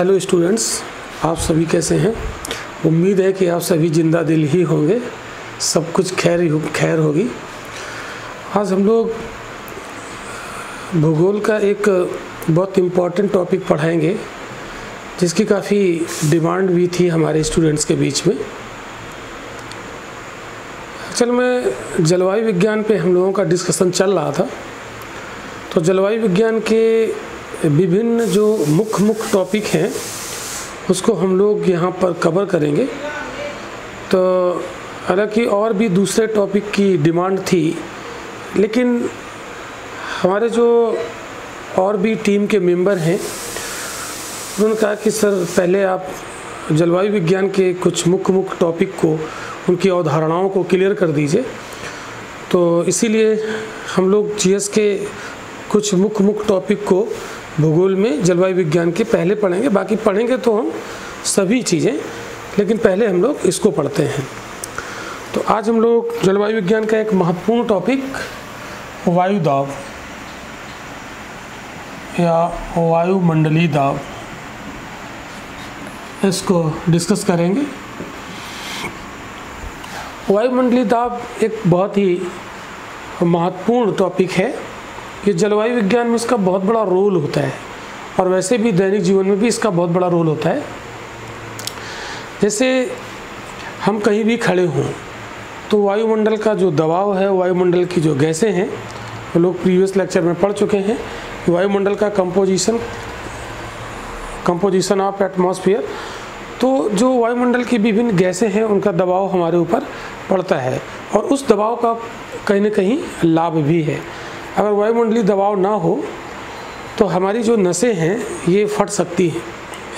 Hello students, आप सभी कैसे हैं। उम्मीद है कि आप सभी जिंदा दिल ही होंगे, सब कुछ खैर होगी। आज हम लोग भूगोल का एक बहुत इम्पॉर्टेंट टॉपिक पढ़ाएंगे जिसकी काफ़ी डिमांड भी थी हमारे स्टूडेंट्स के बीच में। असल में जलवायु विज्ञान पे हम लोगों का डिस्कशन चल रहा था, तो जलवायु विज्ञान के विभिन्न जो मुख्य टॉपिक हैं उसको हम लोग यहाँ पर कवर करेंगे। तो हालांकि और भी दूसरे टॉपिक की डिमांड थी, लेकिन हमारे जो और भी टीम के मेंबर हैं उन्होंने कहा कि सर पहले आप जलवायु विज्ञान के कुछ मुख्य टॉपिक को, उनकी अवधारणाओं को क्लियर कर दीजिए। तो इसीलिए हम लोग जीएस के कुछ मुख्य टॉपिक को भूगोल में जलवायु विज्ञान के पहले पढ़ेंगे। बाकी पढ़ेंगे तो हम सभी चीज़ें, लेकिन पहले हम लोग इसको पढ़ते हैं। तो आज हम लोग जलवायु विज्ञान का एक महत्वपूर्ण टॉपिक वायु दाब या वायुमंडलीय दाब, इसको डिस्कस करेंगे। वायुमंडलीय दाब एक बहुत ही महत्वपूर्ण टॉपिक है। ये जलवायु विज्ञान में इसका बहुत बड़ा रोल होता है और वैसे भी दैनिक जीवन में भी इसका बहुत बड़ा रोल होता है। जैसे हम कहीं भी खड़े हों तो वायुमंडल का जो दबाव है, वायुमंडल की जो गैसें हैं, वो लोग प्रीवियस लेक्चर में पढ़ चुके हैं। वायुमंडल का कंपोजिशन ऑफ एटमॉस्फेयर, तो जो वायुमंडल की विभिन्न गैसें हैं उनका दबाव हमारे ऊपर पड़ता है और उस दबाव का कहीं ना कहीं लाभ भी है। अगर वायुमंडलीय दबाव ना हो तो हमारी जो नसें हैं ये फट सकती हैं,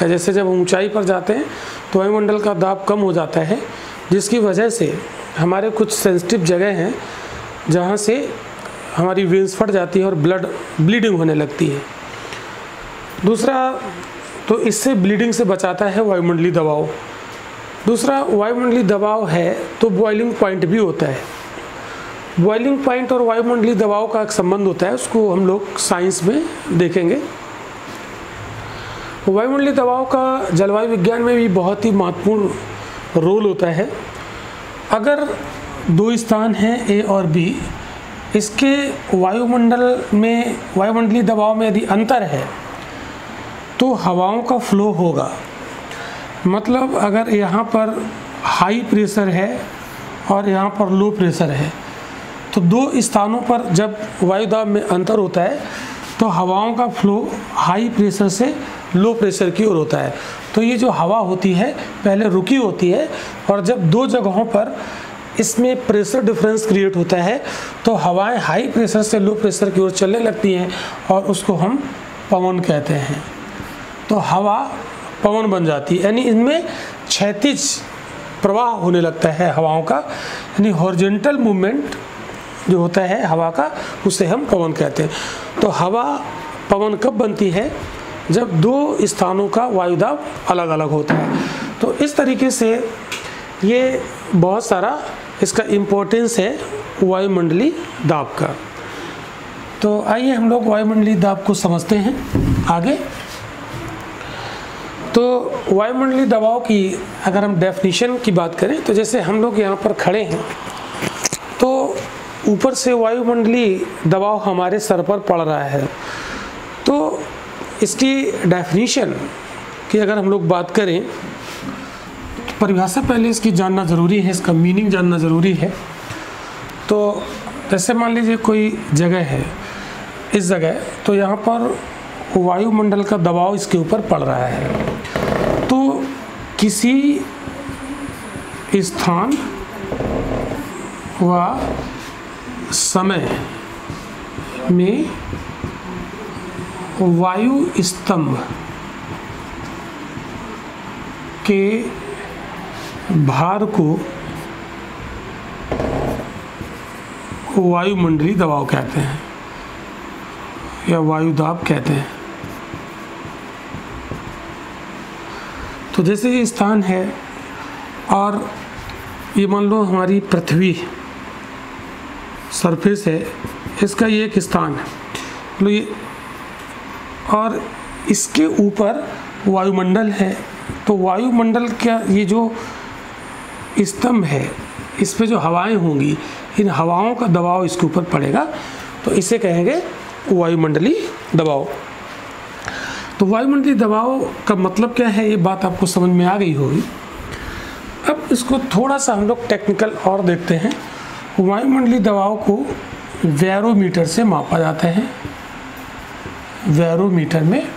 या जैसे जब ऊंचाई पर जाते हैं तो वायुमंडल का दाब कम हो जाता है, जिसकी वजह से हमारे कुछ सेंसिटिव जगह हैं जहाँ से हमारी वेन्स फट जाती है और ब्लीडिंग होने लगती है। दूसरा, तो इससे ब्लीडिंग से बचाता है वायुमंडलीय दबाव। दूसरा, वायुमंडलीय दबाव है तो बॉइलिंग पॉइंट भी होता है। बॉइलिंग पॉइंट और वायुमंडलीय दबाव का एक संबंध होता है, उसको हम लोग साइंस में देखेंगे। वायुमंडलीय दबाव का जलवायु विज्ञान में भी बहुत ही महत्वपूर्ण रोल होता है। अगर दो स्थान हैं ए और बी, इसके वायुमंडलीय दबाव में यदि अंतर है तो हवाओं का फ्लो होगा। मतलब अगर यहाँ पर हाई प्रेशर है और यहाँ पर लो प्रेशर है, तो दो स्थानों पर जब वायु दाब में अंतर होता है तो हवाओं का फ्लो हाई प्रेशर से लो प्रेशर की ओर होता है। तो ये जो हवा होती है पहले रुकी होती है, और जब दो जगहों पर इसमें प्रेशर डिफरेंस क्रिएट होता है तो हवाएं हाई प्रेशर से लो प्रेशर की ओर चलने लगती हैं और उसको हम पवन कहते हैं। तो हवा पवन बन जाती है, यानी इनमें क्षैतिज प्रवाह होने लगता है हवाओं का, यानी हॉरिजॉन्टल मूवमेंट जो होता है हवा का, उसे हम पवन कहते हैं। तो हवा पवन कब बनती है? जब दो स्थानों का वायुदाब अलग अलग होता है। तो इस तरीके से ये बहुत सारा इसका इम्पोर्टेंस है वायुमंडलीय दाब का। तो आइए हम लोग वायुमंडलीय दाब को समझते हैं आगे। तो वायुमंडलीय दबाव की अगर हम डेफिनेशन की बात करें तो जैसे हम लोग यहाँ पर खड़े हैं तो ऊपर से वायुमंडलीय दबाव हमारे सर पर पड़ रहा है। तो इसकी डेफिनेशन की अगर हम लोग बात करें तो परिभाषा पहले इसकी जानना ज़रूरी है, इसका मीनिंग जानना ज़रूरी है। तो जैसे मान लीजिए कोई जगह है, इस जगह तो यहाँ पर वायुमंडल का दबाव इसके ऊपर पड़ रहा है। तो किसी स्थान व समय में वायु स्तंभ के भार को वायुमंडलीय दबाव कहते हैं या वायु दाब कहते हैं। तो जैसे ये स्थान है और ये मान लो हमारी पृथ्वी सरफेस है, इसका ये एक स्थान है, मतलब ये, और इसके ऊपर वायुमंडल है, तो वायुमंडल का ये जो स्तंभ है, इस पे जो हवाएं होंगी, इन हवाओं का दबाव इसके ऊपर पड़ेगा, तो इसे कहेंगे वायुमंडलीय दबाव। तो वायुमंडलीय दबाव का मतलब क्या है, ये बात आपको समझ में आ गई होगी। अब इसको थोड़ा सा हम लोग टेक्निकल और देखते हैं। वायुमंडलीय दबाव को बैरोमीटर से मापा जाता है, बैरोमीटर में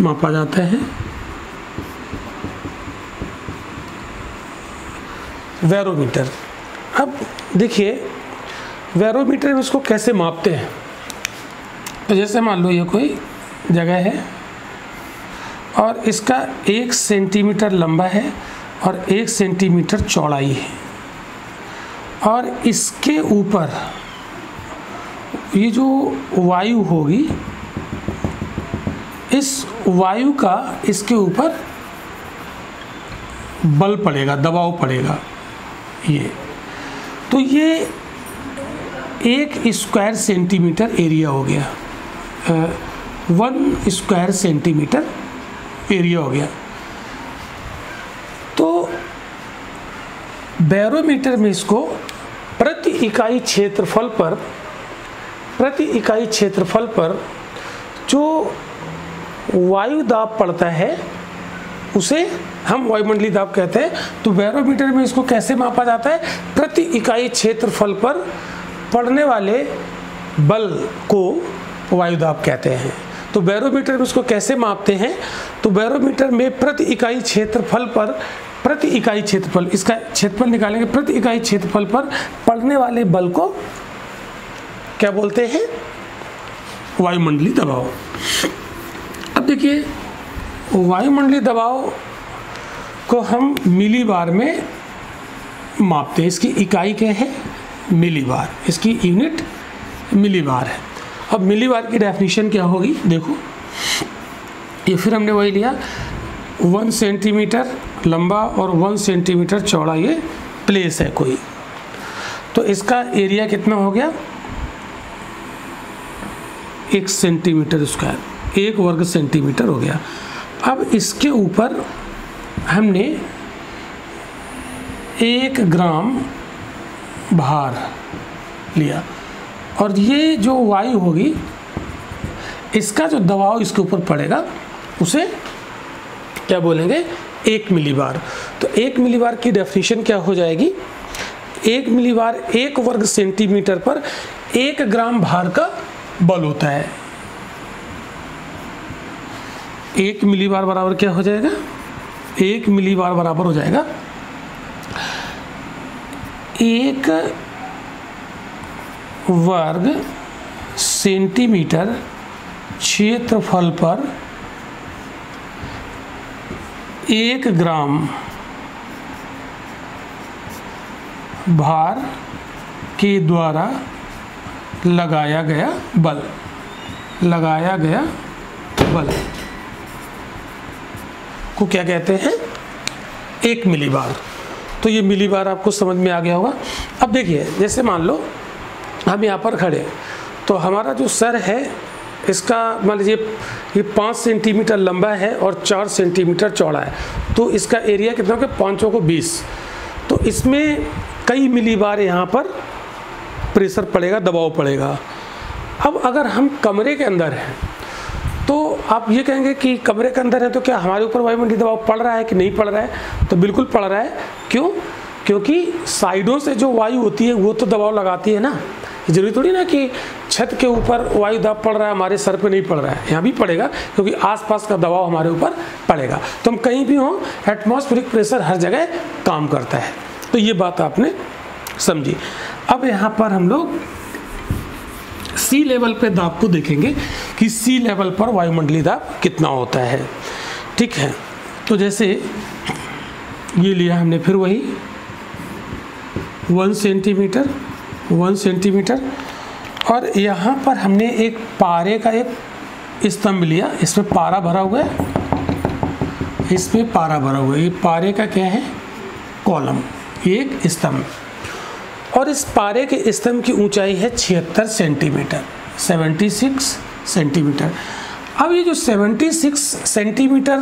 मापा जाता है। बैरोमीटर, अब देखिए बैरोमीटर में इसको कैसे मापते हैं। तो जैसे मान लो ये कोई जगह है और इसका 1 सेंटीमीटर लंबा है और 1 सेंटीमीटर चौड़ाई है, और इसके ऊपर ये जो वायु होगी, इस वायु का इसके ऊपर बल पड़ेगा, दबाव पड़ेगा ये। तो ये 1 स्क्वायर सेंटीमीटर एरिया हो गया, 1 स्क्वायर सेंटीमीटर एरिया हो गया। तो बैरोमीटर में इसको प्रति इकाई क्षेत्रफल पर जो वायु दाब पड़ता है उसे हम वायुमंडलीय दाब कहते हैं। तो बैरोमीटर में इसको कैसे मापा जाता है, प्रति इकाई क्षेत्रफल पर पड़ने वाले बल को वायु दाब कहते हैं। तो बैरोमीटर में इसको कैसे मापते हैं, तो बैरोमीटर में प्रति इकाई क्षेत्रफल पर, प्रति इकाई क्षेत्रफल, इसका क्षेत्रफल निकालेंगे, प्रति इकाई क्षेत्रफल पर पड़ने वाले बल को क्या बोलते हैं, वायुमंडलीय दबाव। अब देखिए वायुमंडलीय दबाव को हम मिलीबार में मापते हैं। इसकी इकाई क्या है, मिलीबार, इसकी यूनिट मिलीबार है। अब मिलीबार की डेफिनेशन क्या होगी, देखो ये फिर हमने वही लिया, 1 सेंटीमीटर लंबा और 1 सेंटीमीटर चौड़ा ये प्लेस है कोई, तो इसका एरिया कितना हो गया, 1 सेंटीमीटर स्क्वायर, 1 वर्ग सेंटीमीटर हो गया। अब इसके ऊपर हमने 1 ग्राम भार लिया, और ये जो वायु होगी इसका जो दबाव इसके ऊपर पड़ेगा उसे क्या बोलेंगे, 1 मिलीबार। तो 1 मिलीबार की डेफिनेशन क्या हो जाएगी, 1 मिलीबार 1 वर्ग सेंटीमीटर पर 1 ग्राम भार का बल होता है। 1 मिलीबार बराबर क्या हो जाएगा, 1 मिलीबार बराबर हो जाएगा 1 वर्ग सेंटीमीटर क्षेत्रफल पर 1 ग्राम भार के द्वारा लगाया गया बल, लगाया गया बल को क्या कहते हैं, 1 मिलीबार। तो ये मिलीबार आपको समझ में आ गया होगा। अब देखिए जैसे मान लो हम यहाँ पर खड़े, तो हमारा जो सर है इसका मान लीजिए ये 5 सेंटीमीटर लंबा है और 4 सेंटीमीटर चौड़ा है, तो इसका एरिया कितना हो गया, 5 को 20। तो इसमें कई मिलीबार यहाँ पर प्रेशर पड़ेगा, दबाव पड़ेगा। अब अगर हम कमरे के अंदर हैं तो आप ये कहेंगे कि कमरे के अंदर है तो क्या हमारे ऊपर वायुमंडलीय दबाव पड़ रहा है कि नहीं पड़ रहा है, तो बिल्कुल पड़ रहा है। क्यों, क्योंकि साइडों से जो वायु होती है वो तो दबाव लगाती है ना, जरूरी थोड़ी ना कि छत के ऊपर वायु दाब पड़ रहा है हमारे सर पे नहीं पड़ रहा है, यहाँ भी पड़ेगा क्योंकि आसपास का दबाव हमारे ऊपर पड़ेगा। तो हम कहीं भी हों एटमॉस्फेरिक प्रेशर हर जगह काम करता है। तो ये बात आपने समझी। अब यहाँ पर हम लोग सी लेवल पे दाब को देखेंगे कि सी लेवल पर वायुमंडलीय दाब कितना होता है। ठीक है, तो जैसे ये लिया हमने फिर वही 1 सेंटीमीटर 1 सेंटीमीटर, और यहाँ पर हमने एक पारे का एक स्तंभ लिया, इसमें पारा भरा हुआ है, इसमें पारा भरा हुआ है। ये पारे का क्या है, कॉलम, एक स्तंभ, और इस पारे के स्तंभ की ऊंचाई है 76 सेंटीमीटर, 76 सेंटीमीटर। अब ये जो 76 सेंटीमीटर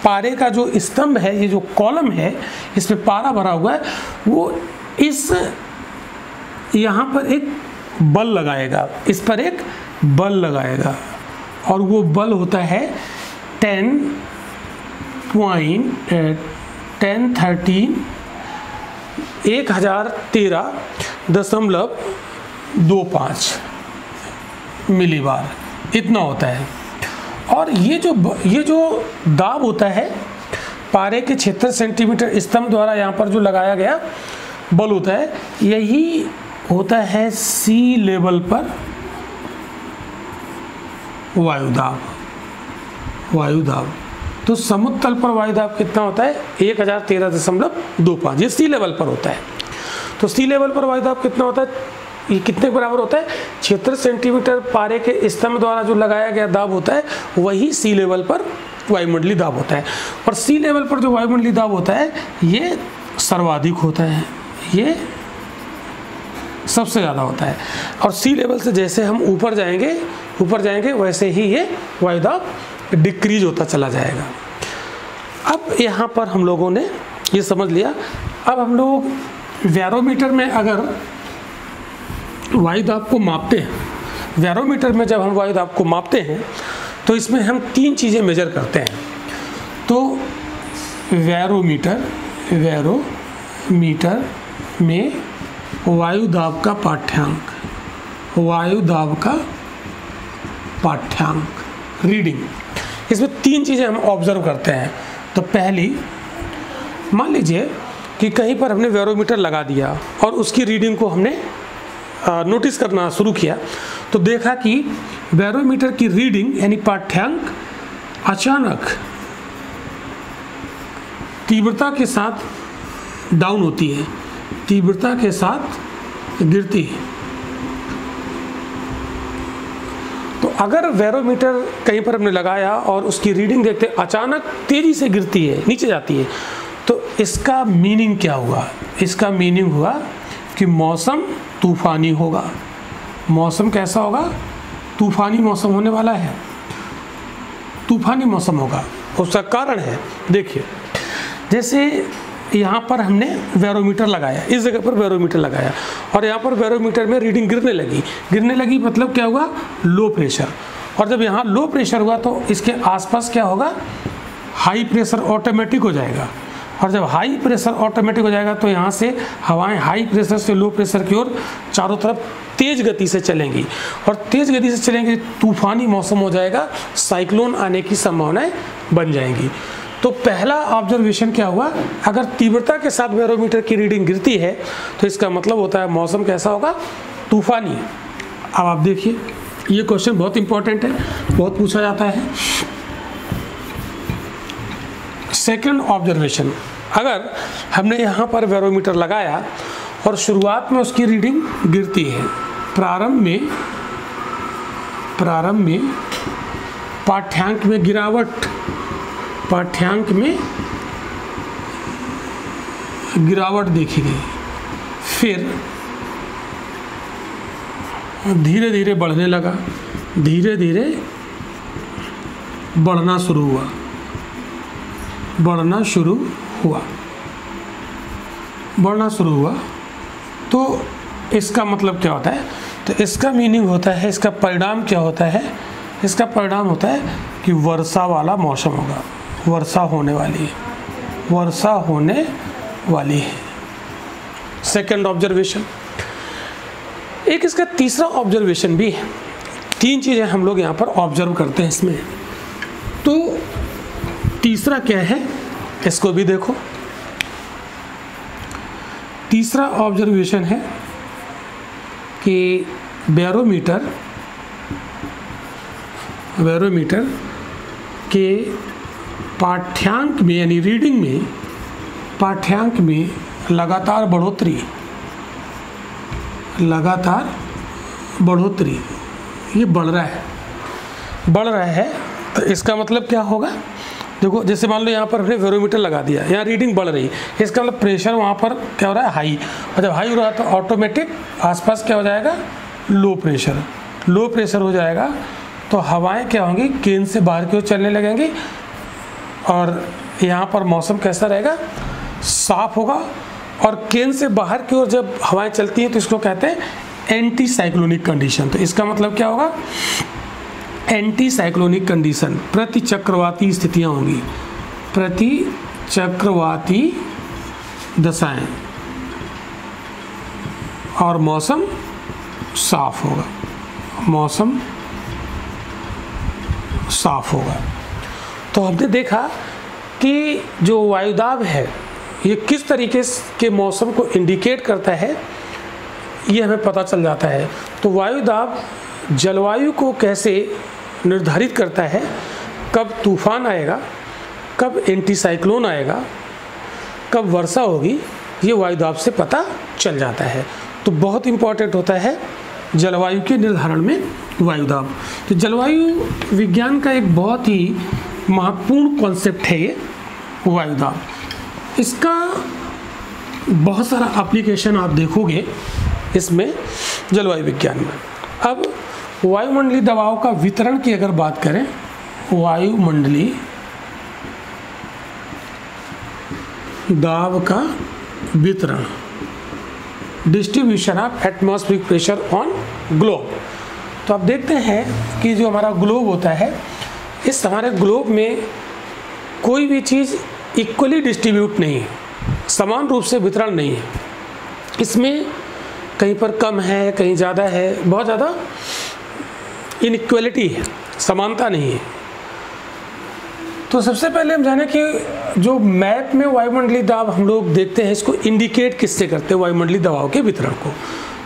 पारे का जो स्तंभ है, ये जो कॉलम है, इसमें पारा भरा हुआ है, वो इस यहाँ पर एक बल लगाएगा, इस पर एक बल लगाएगा, और वो बल होता है 1013.25 मिलीबार, इतना होता है। और ये जो दाब होता है पारे के 76 सेंटीमीटर स्तंभ द्वारा यहाँ पर जो लगाया गया बल होता है, यही होता है सी लेवल पर वायुदाब। तो समुद्र तल पर वायुदाब कितना होता है? 1013.25, ये सी लेवल पर होता है। तो सी लेवल पर वायुदाब कितना होता है? ये कितने के बराबर होता है? 76 सेंटीमीटर पारे के स्तंभ द्वारा जो लगाया गया दाब होता है, वही सी लेवल पर वायुमंडलीय दाब होता है। और सी लेवल पर जो वायुमंडलीय दाब होता है, ये सर्वाधिक होता है, ये सबसे ज़्यादा होता है। और सी लेवल से जैसे हम ऊपर जाएंगे वैसे ही ये वायुदाब डिक्रीज होता चला जाएगा। अब यहाँ पर हम लोगों ने ये समझ लिया। अब हम लोग बैरोमीटर में अगर वायुदाब को मापते हैं, बैरोमीटर में जब हम वायुदाब को मापते हैं तो इसमें हम 3 चीज़ें मेजर करते हैं। तो बैरोमीटर में वायुदाब का पाठ्यांक रीडिंग, इसमें 3 चीज़ें हम ऑब्जर्व करते हैं। तो पहली, मान लीजिए कि कहीं पर हमने बैरोमीटर लगा दिया और उसकी रीडिंग को हमने नोटिस करना शुरू किया, तो देखा कि बैरोमीटर की रीडिंग यानी पाठ्यांक अचानक तीव्रता के साथ डाउन होती है, तीव्रता के साथ गिरती है। तो अगर बैरोमीटर कहीं पर हमने लगाया और उसकी रीडिंग देखते अचानक तेजी से गिरती है, नीचे जाती है, तो इसका मीनिंग क्या हुआ? इसका मीनिंग हुआ कि मौसम तूफानी होगा। मौसम कैसा होगा? तूफानी मौसम होने वाला है, तूफानी मौसम होगा। उसका कारण है, देखिए, जैसे यहाँ पर हमने बैरोमीटर लगाया, इस जगह पर बैरोमीटर लगाया और यहाँ पर बैरोमीटर में रीडिंग गिरने लगी, मतलब क्या हुआ? Low pressure. और जब यहाँ लो प्रेशर हुआ तो इसके आसपास क्या होगा? हाई प्रेशर ऑटोमेटिक हो जाएगा। और जब हाई प्रेशर ऑटोमेटिक हो जाएगा तो यहाँ से हवाएं हाई प्रेशर से लो प्रेशर की ओर चारों तरफ तेज़ गति से चलेंगी, और तेज़ गति से चलेंगे, तूफानी मौसम हो जाएगा, साइक्लोन आने की संभावनाएं बन जाएंगी। तो पहला ऑब्जर्वेशन क्या हुआ? अगर तीव्रता के साथ बैरोमीटर की रीडिंग गिरती है तो इसका मतलब होता है मौसम कैसा होगा? तूफानी। अब आप देखिए, ये क्वेश्चन बहुत इंपॉर्टेंट है, बहुत पूछा जाता है। सेकंड ऑब्जर्वेशन, अगर हमने यहाँ पर बैरोमीटर लगाया और शुरुआत में उसकी रीडिंग गिरती है, प्रारंभ में पाठ्यांक में गिरावट देखी गई, फिर धीरे धीरे बढ़ने लगा, धीरे धीरे बढ़ना शुरू हुआ। तो इसका मतलब क्या होता है? तो इसका मीनिंग होता है, इसका परिणाम क्या होता है? इसका परिणाम होता है कि वर्षा वाला मौसम होगा, वर्षा होने वाली है। Second observation. एक इसका तीसरा ऑब्जर्वेशन भी है। 3 चीज़ें हम लोग यहाँ पर ऑब्जर्व करते हैं इसमें। तो तीसरा क्या है, इसको भी देखो। तीसरा ऑब्जर्वेशन है कि बैरोमीटर के पाठ्यांक में यानी रीडिंग में पाठ्यांक में लगातार बढ़ोतरी, ये बढ़ रहा है। तो इसका मतलब क्या होगा? देखो, जैसे मान लो यहाँ पर हमने बैरोमीटर लगा दिया, यहाँ रीडिंग बढ़ रही है, इसका मतलब प्रेशर वहाँ पर क्या हो रहा है? हाई। और जब हाई हो रहा है तो ऑटोमेटिक आसपास क्या हो जाएगा? लो प्रेशर हो जाएगा। तो हवाएं क्या होंगी, केंद्र से बाहर की ओर चलने लगेंगी और यहाँ पर मौसम कैसा रहेगा, साफ होगा। और केंद्र से बाहर की ओर जब हवाएं चलती हैं तो इसको कहते हैं एंटी साइक्लोनिक कंडीशन। तो इसका मतलब क्या होगा, एंटी साइक्लोनिक कंडीशन, प्रति चक्रवाती स्थितियाँ होंगी, प्रति चक्रवाती दशाएं, और मौसम साफ होगा, मौसम साफ होगा। तो हमने देखा कि जो वायुदाब है ये किस तरीके के मौसम को इंडिकेट करता है, ये हमें पता चल जाता है। तो वायुदाब जलवायु को कैसे निर्धारित करता है, कब तूफान आएगा, कब एंटी साइक्लोन आएगा, कब वर्षा होगी, ये वायुदाब से पता चल जाता है। तो बहुत इम्पोर्टेंट होता है जलवायु के निर्धारण में वायुदाब। तो जलवायु विज्ञान का एक बहुत ही महत्वपूर्ण कॉन्सेप्ट है ये वायुदाब। इसका बहुत सारा एप्लीकेशन आप देखोगे इसमें जलवायु विज्ञान में। अब वायुमंडलीय दबाव का वितरण की अगर बात करें, वायुमंडलीय दाब का वितरण, distribution of atmospheric pressure on globe. तो आप देखते हैं कि जो हमारा ग्लोब होता है, इस हमारे ग्लोब में कोई भी चीज़ इक्वली डिस्ट्रीब्यूट नहीं है, समान रूप से वितरण नहीं है। इसमें कहीं पर कम है, कहीं ज़्यादा है, बहुत ज़्यादा इनइक्वलिटी है, समानता नहीं है। तो सबसे पहले हम जाने कि जो मैप में वायुमंडलीय दाब हम लोग देखते हैं, इसको इंडिकेट किससे करते हैं, वायुमंडलीय दबाव के वितरण को।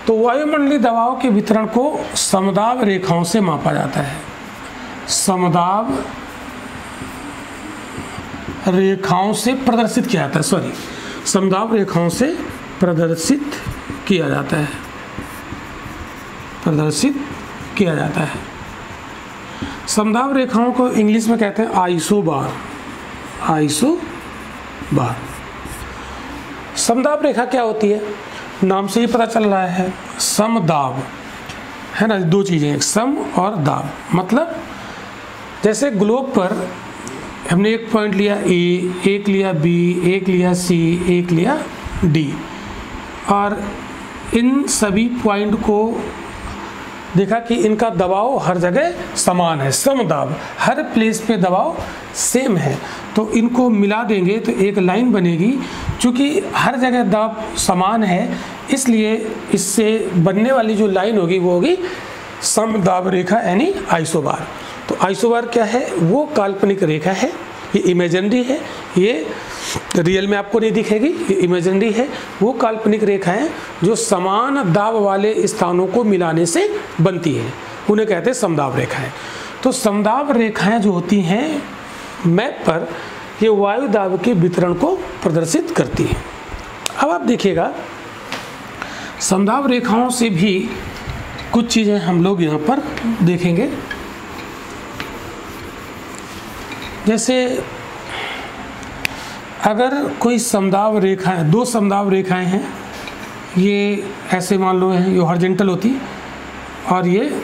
तो वायुमंडलीय दबाव के वितरण को समदाब रेखाओं से मापा जाता है, समदाब रेखाओं से प्रदर्शित किया जाता है, समदाब रेखाओं से प्रदर्शित किया जाता है, प्रदर्शित किया जाता है। समदाब रेखाओं को इंग्लिश में कहते हैं आइसोबार, आइसोबार। समदाब रेखा क्या होती है, नाम से ही पता चल रहा है, समदाब है ना, दो चीज़ें, एक सम और दाब। मतलब जैसे ग्लोब पर हमने एक पॉइंट लिया ए, एक लिया बी, एक लिया सी, एक लिया डी, और इन सभी पॉइंट को देखा कि इनका दबाव हर जगह समान है, समदाब, हर प्लेस पे दबाव सेम है। तो इनको मिला देंगे तो एक लाइन बनेगी। चूँकि हर जगह दबाव समान है, इसलिए इससे बनने वाली जो लाइन होगी वो होगी समदाब रेखा, यानी आइसोबार। तो आइसोबार क्या है, वो काल्पनिक रेखा है, ये इमेजिनरी है, ये रियल में आपको नहीं दिखेगी, ये इमेजिनरी है। वो काल्पनिक रेखाएं जो समान दाब वाले स्थानों को मिलाने से बनती है, उन्हें कहते हैं समदाब रेखाएं। तो समदाब रेखाएं जो होती हैं मैप पर, ये वायु दाब के वितरण को प्रदर्शित करती हैं। अब आप देखिएगा, समदाब रेखाओं से भी कुछ चीज़ें हम लोग यहाँ पर देखेंगे। जैसे अगर कोई समदाब रेखाएं, दो समदाब रेखाएं हैं, ये ऐसे मान लो हैं, ये हॉरिजॉन्टल होती और ये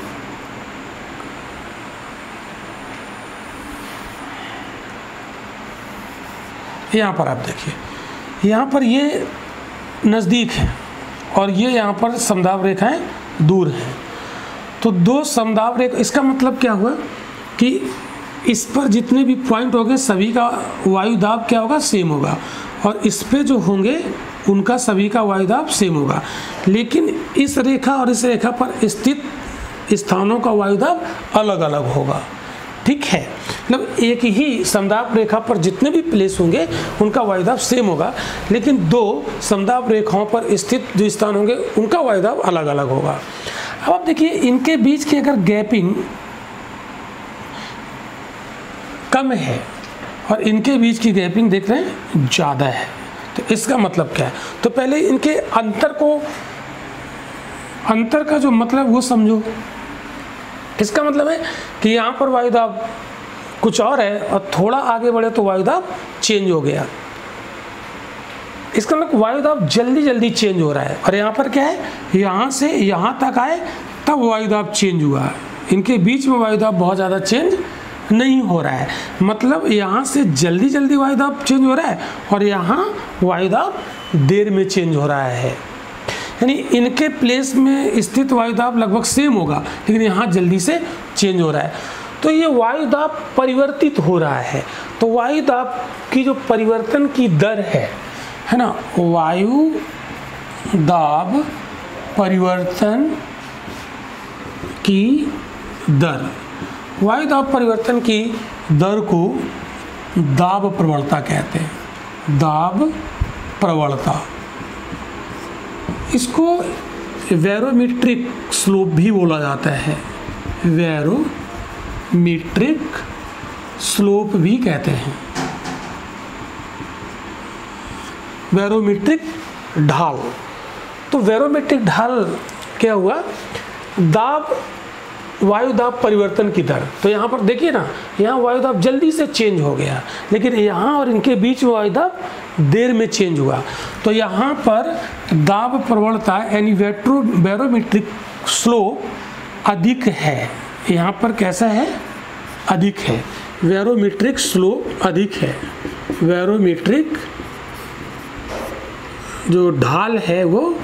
यहाँ पर आप देखिए, यहाँ पर ये नज़दीक है और ये यहाँ पर समदाब रेखाएं दूर हैं। तो दो समदाब रेखा, इसका मतलब क्या हुआ कि इस पर जितने भी पॉइंट होंगे सभी का वायुदाब क्या होगा, सेम होगा, और इस पे जो होंगे उनका सभी का वायुदाब सेम होगा। लेकिन इस रेखा और इस रेखा पर स्थित स्थानों का वायुदाब अलग अलग होगा। ठीक है, मतलब एक ही समदाब रेखा पर जितने भी प्लेस होंगे उनका वायुदाब सेम होगा, लेकिन दो समदाब रेखाओं पर स्थित जो स्थान होंगे उनका वायुदाब अलग अलग होगा। अब आप देखिए, इनके बीच की अगर गैपिंग कम है और इनके बीच की गैपिंग देख रहे हैं ज़्यादा है, तो इसका मतलब क्या है। तो पहले इनके अंतर का जो मतलब वो समझो। इसका मतलब है कि यहाँ पर वायुदाब कुछ और है और थोड़ा आगे बढ़े तो वायुदाब चेंज हो गया। इसका मतलब वायुदाब जल्दी जल्दी चेंज हो रहा है, और यहाँ पर क्या है, यहाँ से यहाँ तक आए तब वायुदाब चेंज हुआ है। इनके बीच में वायुदाब बहुत ज़्यादा चेंज नहीं हो रहा है। मतलब यहाँ से जल्दी जल्दी वायुदाब चेंज हो रहा है और यहाँ वायुदाब देर में चेंज हो रहा है। यानी इनके प्लेस में स्थित वायुदाब लगभग सेम होगा, लेकिन यहाँ जल्दी से चेंज हो रहा है। तो ये वायुदाब परिवर्तित हो रहा है। तो वायुदाब की जो परिवर्तन की दर है ना, वायुदाब परिवर्तन की दर, वायुदाब परिवर्तन की दर को दाब प्रवणता कहते हैं। दाब प्रवणता, इसको बैरोमीट्रिक स्लोप भी बोला जाता है। बैरोमीट्रिक स्लोप भी कहते हैं। बैरोमीट्रिक ढाल, तो बैरोमीट्रिक ढाल क्या हुआ, दाब वायुदाब परिवर्तन की दर। तो यहाँ पर देखिए ना, यहाँ वायुदाब जल्दी से चेंज हो गया, लेकिन यहाँ और इनके बीच में वायुदाब देर में चेंज हुआ। तो यहाँ पर दाब प्रवणता यानी बैरोमीट्रिक स्लोप अधिक है। यहाँ पर कैसा है, अधिक है। बैरोमीट्रिक स्लोप अधिक है। बैरोमीट्रिक जो ढाल है वो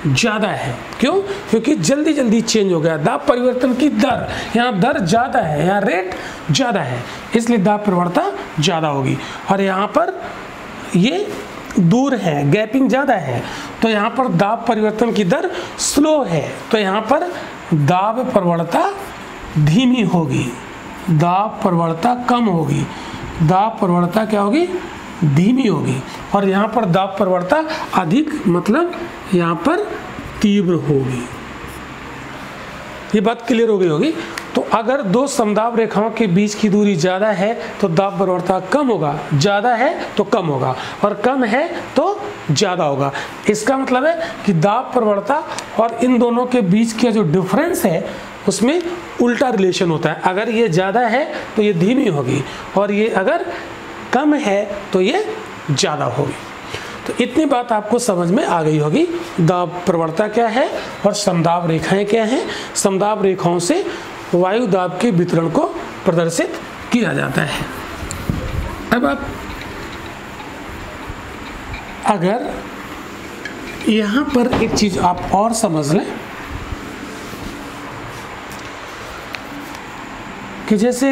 ज़्यादा है। क्यों? क्योंकि जल्दी जल्दी चेंज हो गया। दाब परिवर्तन की दर, यहाँ दर ज़्यादा है, यहाँ रेट ज़्यादा है, इसलिए दाब प्रवणता ज़्यादा होगी। और यहाँ पर ये दूर है, गैपिंग ज़्यादा है, तो यहाँ पर दाब परिवर्तन की दर स्लो है, तो यहाँ पर दाब प्रवणता धीमी होगी, दाब प्रवणता कम होगी, दाब प्रवणता क्या होगी, धीमी होगी। और यहाँ पर दाब प्रवणता अधिक, मतलब यहाँ पर तीव्र होगी। ये बात क्लियर हो गई होगी। तो अगर दो समदाब रेखाओं के बीच की दूरी ज़्यादा है तो दाब प्रवणता कम होगा, ज़्यादा है तो कम होगा, और कम है तो ज़्यादा होगा। इसका मतलब है कि दाब प्रवणता और इन दोनों के बीच का जो डिफरेंस है उसमें उल्टा रिलेशन होता है। अगर ये ज़्यादा है तो ये धीमी होगी, और ये अगर कम है तो ये ज़्यादा होगी। तो इतनी बात आपको समझ में आ गई होगी। दाब प्रवणता क्या है और समदाब रेखाएं क्या हैं। समदाब रेखाओं से वायुदाब के वितरण को प्रदर्शित किया जाता है। अब आप अगर यहाँ पर एक चीज़ आप और समझ लें कि जैसे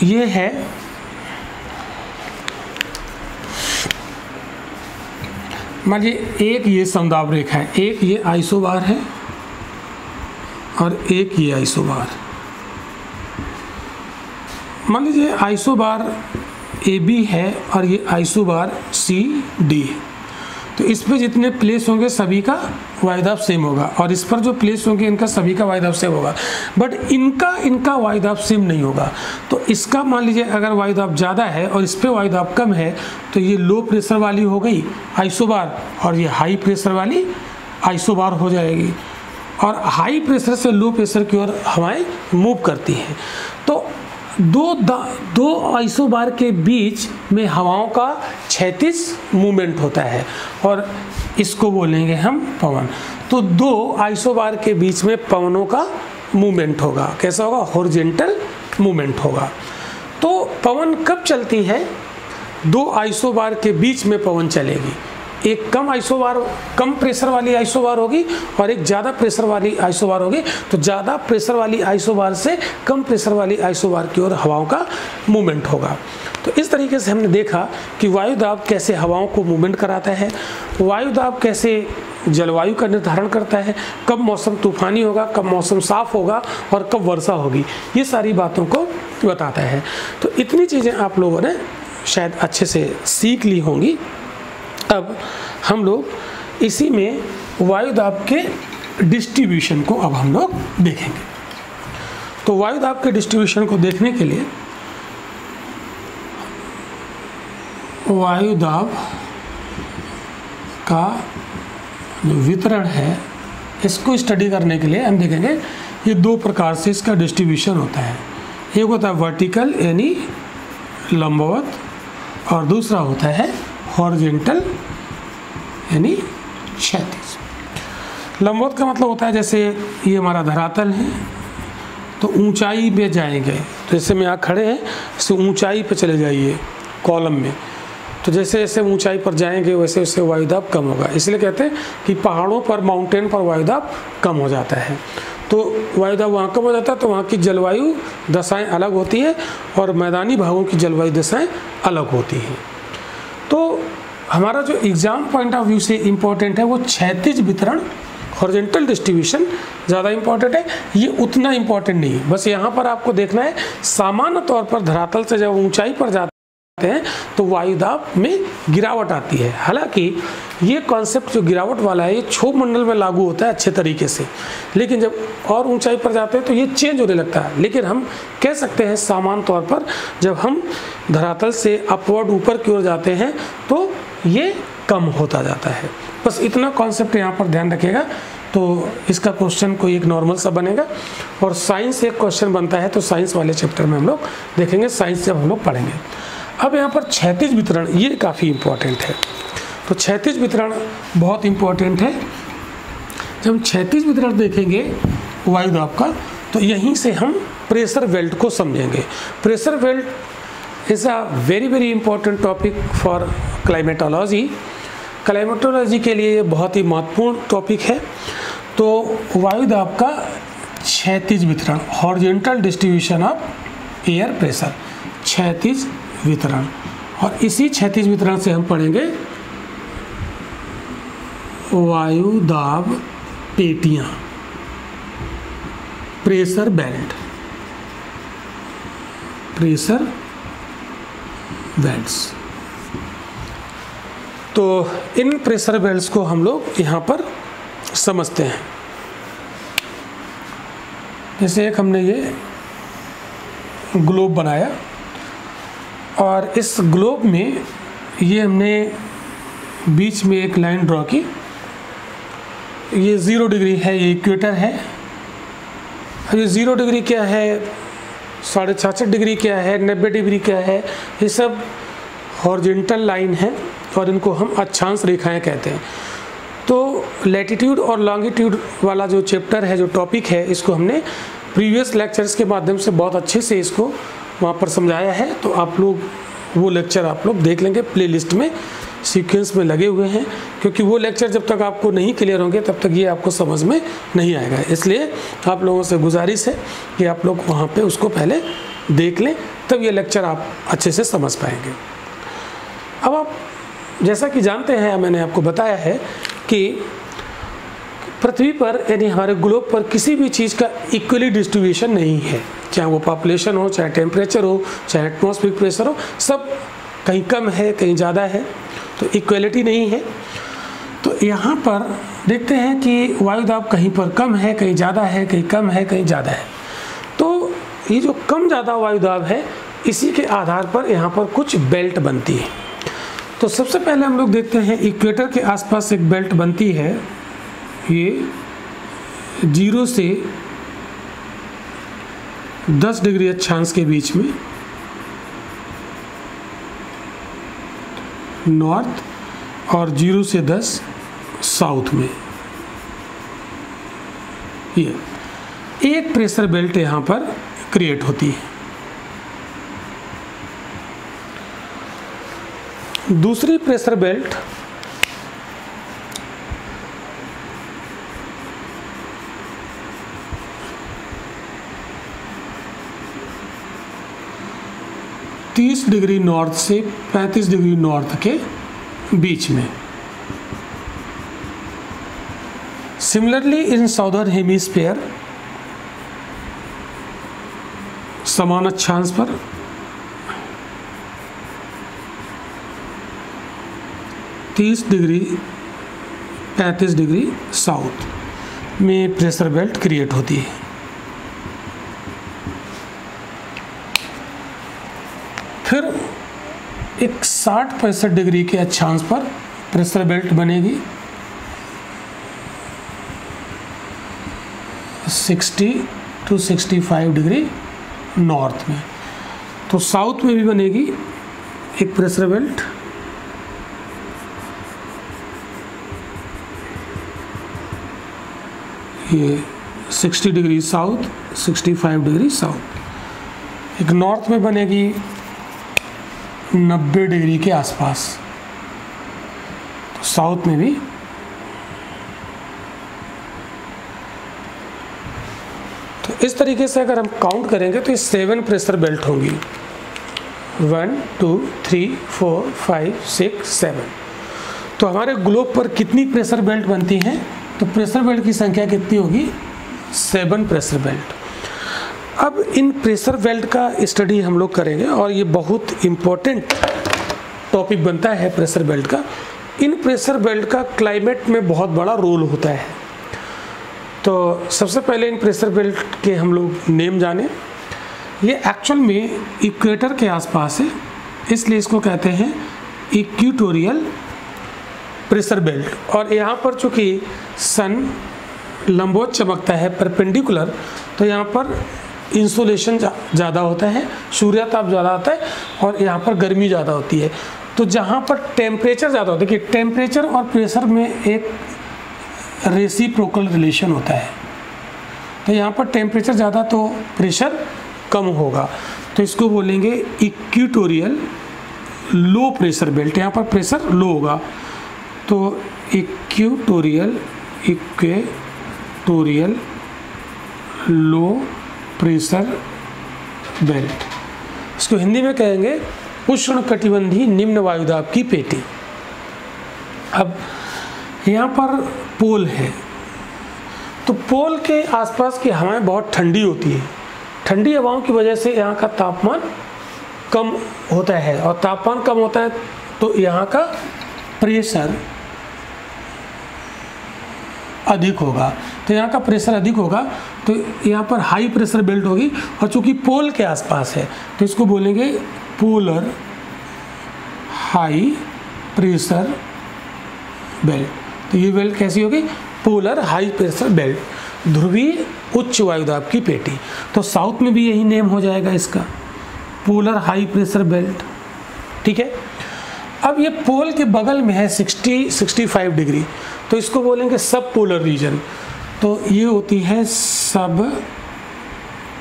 ये है, मान लीजिए एक ये समदाब रेखा है, एक ये आइसोबार है और एक ये आइसोबार। मान लीजिए आइसोबार AB है और ये आइसोबार CD है। तो इस पे जितने प्लेस होंगे सभी का वायुदाब सेम होगा, और इस पर जो प्लेस होंगे इनका सभी का वायुदाब सेम होगा, बट इनका वायुदाब सेम नहीं होगा। तो इसका मान लीजिए अगर वायुदाब ज़्यादा है और इस पे वायुदाब कम है, तो ये लो प्रेशर वाली हो गई आइसोबार, और ये हाई प्रेशर वाली आइसोबार हो जाएगी। और हाई प्रेशर से लो प्रेशर की ओर हवाएं मूव करती हैं। तो दो आइसोबार के बीच में हवाओं का क्षैतिज मूवमेंट होता है, और इसको बोलेंगे हम पवन। तो दो आइसोबार के बीच में पवनों का मूवमेंट होगा। कैसा होगा? हॉरिजॉन्टल मूवमेंट होगा। तो पवन कब चलती है? दो आइसोबार के बीच में पवन चलेगी। एक कम प्रेशर वाली आइसोबार होगी और एक ज़्यादा प्रेशर वाली आइसोबार होगी। तो ज़्यादा प्रेशर वाली आइसोबार से कम प्रेशर वाली आइसोबार की ओर हवाओं का मूवमेंट होगा। तो इस तरीके से हमने देखा कि वायुदाब कैसे हवाओं को मूवमेंट कराता है, वायुदाब कैसे जलवायु का निर्धारण करता है, कब मौसम तूफानी होगा, कब मौसम साफ होगा और कब वर्षा होगी, ये सारी बातों को बताता है। तो इतनी चीज़ें आप लोगों ने शायद अच्छे से सीख ली होंगी। अब हम लोग इसी में वायुदाब के डिस्ट्रीब्यूशन को अब हम लोग देखेंगे। तो वायुदाब के डिस्ट्रीब्यूशन को देखने के लिए वायुदाब का जो वितरण है इसको स्टडी करने के लिए हम देखेंगे ये दो प्रकार से इसका डिस्ट्रीब्यूशन होता है। एक होता है वर्टिकल यानी लंबवत, और दूसरा होता है हॉरिजॉन्टल यानी क्षैतिज। लंबवत का मतलब होता है जैसे ये हमारा धरातल है तो ऊंचाई पे जाएंगे, तो जैसे में यहाँ खड़े हैं इससे ऊंचाई पे चले जाइए कॉलम में, तो जैसे जैसे ऊंचाई पर जाएंगे वैसे वैसे वायुदाब कम होगा। इसलिए कहते हैं कि पहाड़ों पर, माउंटेन पर वायुदाब कम हो जाता है। तो वायुदाब वहाँ कम हो जाता है तो वहाँ की जलवायु दशाएं अलग होती है और मैदानी भागों की जलवायु दशाएं अलग होती हैं। तो हमारा जो एग्ज़ाम पॉइंट ऑफ व्यू से इम्पोर्टेंट है वो क्षैतिज वितरण, हॉरिजॉन्टल डिस्ट्रीब्यूशन ज़्यादा इम्पॉर्टेंट है, ये उतना इम्पॉर्टेंट नहीं है। बस यहाँ पर आपको देखना है सामान्य तौर पर धरातल से जब ऊंचाई पर जाते हैं तो वायुदाब में गिरावट आती है। हालांकि ये कॉन्सेप्ट जो गिरावट वाला है ये क्षोभ मंडल में लागू होता है अच्छे तरीके से, लेकिन जब और ऊंचाई पर जाते हैं तो ये चेंज होने लगता है। लेकिन हम कह सकते हैं सामान्य तौर पर जब हम धरातल से अपवर्ड ऊपर की ओर जाते हैं तो ये कम होता जाता है। बस इतना कॉन्सेप्ट यहाँ पर ध्यान रखिएगा तो इसका क्वेश्चन कोई एक नॉर्मल सा बनेगा। और साइंस एक क्वेश्चन बनता है तो साइंस वाले चैप्टर में हम लोग देखेंगे, साइंस जब हम लोग पढ़ेंगे। अब यहाँ पर क्षैतिज वितरण ये काफ़ी इम्पोर्टेंट है। तो क्षैतिज वितरण बहुत इम्पोर्टेंट है। जब हम क्षैतिज वितरण देखेंगे वायुदाब का तो यहीं से हम प्रेशर बेल्ट को समझेंगे। Pressure belt is a very very important topic for climatology. Climatology के लिए ये बहुत ही महत्वपूर्ण टॉपिक है। तो वायुदाब का क्षैतिज वितरण, horizontal distribution of air pressure, क्षैतिज वितरण, और इसी क्षैतिज वितरण से हम पढ़ेंगे वायुदाब पेटियां, प्रेशर बेल्ट, प्रेशर बेल्ट्स। तो इन प्रेशर बेल्ट्स को हम लोग यहाँ पर समझते हैं। जैसे एक हमने ये ग्लोब बनाया और इस ग्लोब में ये हमने बीच में एक लाइन ड्रॉ की। ये 0 डिग्री है, ये इक्वेटर है। ये 0 डिग्री क्या है, 66.5 डिग्री क्या है, 90 डिग्री क्या है, ये सब हॉरिजॉन्टल लाइन है और इनको हम अक्षांश रेखाएं कहते हैं। तो लैटिट्यूड और लॉन्गिट्यूड वाला जो चैप्टर है, जो टॉपिक है, इसको हमने प्रीवियस लेक्चर्स के माध्यम से बहुत अच्छे से इसको वहाँ पर समझाया है। तो आप लोग वो लेक्चर आप लोग देख लेंगे, प्लेलिस्ट में सीक्वेंस में लगे हुए हैं, क्योंकि वो लेक्चर जब तक आपको नहीं क्लियर होंगे तब तक ये आपको समझ में नहीं आएगा। इसलिए आप लोगों से गुजारिश है कि आप लोग वहाँ पे उसको पहले देख लें, तब ये लेक्चर आप अच्छे से समझ पाएंगे। अब आप जैसा कि जानते हैं, मैंने आपको बताया है कि पृथ्वी पर यानी हमारे ग्लोब पर किसी भी चीज़ का इक्वली डिस्ट्रीब्यूशन नहीं है, चाहे वो पॉपुलेशन हो, चाहे टेम्परेचर हो, चाहे एटमॉस्फेरिक प्रेशर हो, सब कहीं कम है कहीं ज़्यादा है, तो इक्वलिटी नहीं है। तो यहाँ पर देखते हैं कि वायुदाब कहीं पर कम है, कहीं ज़्यादा है, कहीं कम है, कहीं ज़्यादा है। तो ये जो कम ज़्यादा वायुदाब है, इसी के आधार पर यहाँ पर कुछ बेल्ट बनती है। तो सबसे पहले हम लोग देखते हैं इक्वेटर के आसपास एक बेल्ट बनती है, ये 0 से 10 डिग्री अक्षांश के बीच में नॉर्थ और 0 से 10 साउथ में। ये एक प्रेशर बेल्ट यहाँ पर क्रिएट होती है। दूसरी प्रेशर बेल्ट तीस डिग्री नॉर्थ से 35 डिग्री नॉर्थ के बीच में। सिमिलरली इन साउदर्न हेमिस्फीयर समान अक्षांश पर तीस डिग्री 35 डिग्री साउथ में प्रेशर बेल्ट क्रिएट होती है। फिर एक 60-65 डिग्री के अक्षांश पर प्रेशर बेल्ट बनेगी 60 to 65 डिग्री नॉर्थ में। तो साउथ में भी बनेगी एक प्रेशर बेल्ट देखिए 60 डिग्री साउथ, 65 डिग्री साउथ। एक नॉर्थ में बनेगी 90 डिग्री के आसपास, तो साउथ में भी। तो इस तरीके से अगर हम काउंट करेंगे तो ये 7 प्रेशर बेल्ट होंगी, 1 2 3 4 5 6 7। तो हमारे ग्लोब पर कितनी प्रेशर बेल्ट बनती हैं? तो प्रेशर बेल्ट की संख्या कितनी होगी? 7 प्रेशर बेल्ट। अब इन प्रेशर बेल्ट का स्टडी हम लोग करेंगे और ये बहुत इम्पोर्टेंट टॉपिक बनता है प्रेशर बेल्ट का। इन प्रेशर बेल्ट का क्लाइमेट में बहुत बड़ा रोल होता है। तो सबसे पहले इन प्रेशर बेल्ट के हम लोग नेम जाने। ये एक्चुअल में इक्वेटर के आसपास है, इसलिए इसको कहते हैं इक्वेटोरियल प्रेशर बेल्ट। और यहाँ पर चूँकि सन लंबवत चमकता है परपेंडिकुलर, तो यहाँ पर इंसोलेशन ज़्यादा होता है, सूर्यताप ज़्यादा आता है और यहाँ पर गर्मी ज़्यादा होती है। तो जहाँ पर टेम्परेचर ज़्यादा होता है, कि टेम्परेचर और प्रेशर में एक रेसिप्रोकल रिलेशन होता है। तो यहाँ पर टेम्परेचर ज़्यादा तो प्रेशर कम होगा, तो इसको बोलेंगे इक्वेटोरियल लो प्रेशर बेल्ट। यहाँ पर प्रेशर लो होगा, तो इक्वेटोरियल लो प्रेशर बेल्ट। इसको हिंदी में कहेंगे उष्णकटिबंधीय निम्न वायुदाब की पेटी। अब यहाँ पर पोल है, तो पोल के आसपास की हवाएं बहुत ठंडी होती है। ठंडी हवाओं की वजह से यहाँ का तापमान कम होता है, और तापमान कम होता है तो यहाँ का प्रेशर अधिक होगा। तो यहाँ का प्रेशर अधिक होगा, तो यहाँ पर हाई प्रेशर बेल्ट होगी। और चूँकि पोल के आसपास है तो इसको बोलेंगे पोलर हाई प्रेशर बेल्ट। तो ये बेल्ट कैसी होगी? पोलर हाई प्रेशर बेल्ट, ध्रुवीय उच्च वायुदाब की पेटी। तो साउथ में भी यही नेम हो जाएगा इसका, पोलर हाई प्रेशर बेल्ट। ठीक है। अब ये पोल के बगल में है 60-65 डिग्री, तो इसको बोलेंगे सब पोलर रीजन। तो ये होती है सब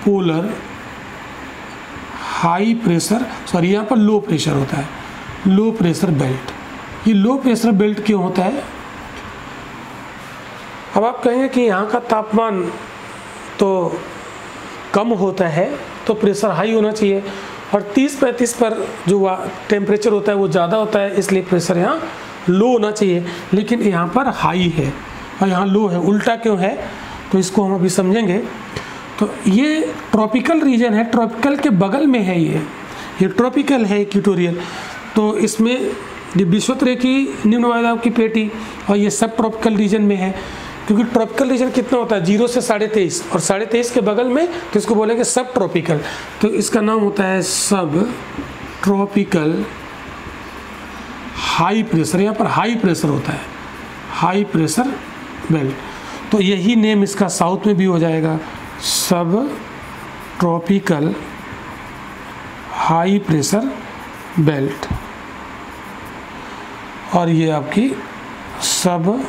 पोलर हाई प्रेशर, सॉरी यहाँ पर लो प्रेशर होता है, लो प्रेशर बेल्ट। ये लो प्रेशर बेल्ट क्यों होता है? अब आप कहेंगे कि यहाँ का तापमान तो कम होता है तो प्रेशर हाई होना चाहिए, और 30-35 पर जो टेम्परेचर होता है वो ज़्यादा होता है, इसलिए प्रेशर यहाँ लो होना चाहिए। लेकिन यहाँ पर हाई है और यहाँ लो है, उल्टा क्यों है? तो इसको हम अभी समझेंगे। तो ये ट्रॉपिकल रीजन है, ट्रॉपिकल के बगल में है ये ट्रॉपिकल है इक्वेटोरियल। तो इसमें ये विषुवतरेखीय निम्न वायुदाब की पेटी, और ये सब ट्रॉपिकल रीजन में है। क्योंकि ट्रॉपिकल रीजन कितना होता है? 0 से 23.5, और 23.5 के बगल में तो इसको बोलेंगे सब ट्रॉपिकल। तो इसका नाम होता है सब ट्रॉपिकल हाई प्रेशर। यहाँ पर हाई प्रेशर होता है, हाई प्रेशर बेल्ट। तो यही नेम इसका साउथ में भी हो जाएगा, सब ट्रॉपिकल हाई प्रेशर बेल्ट। और ये आपकी सब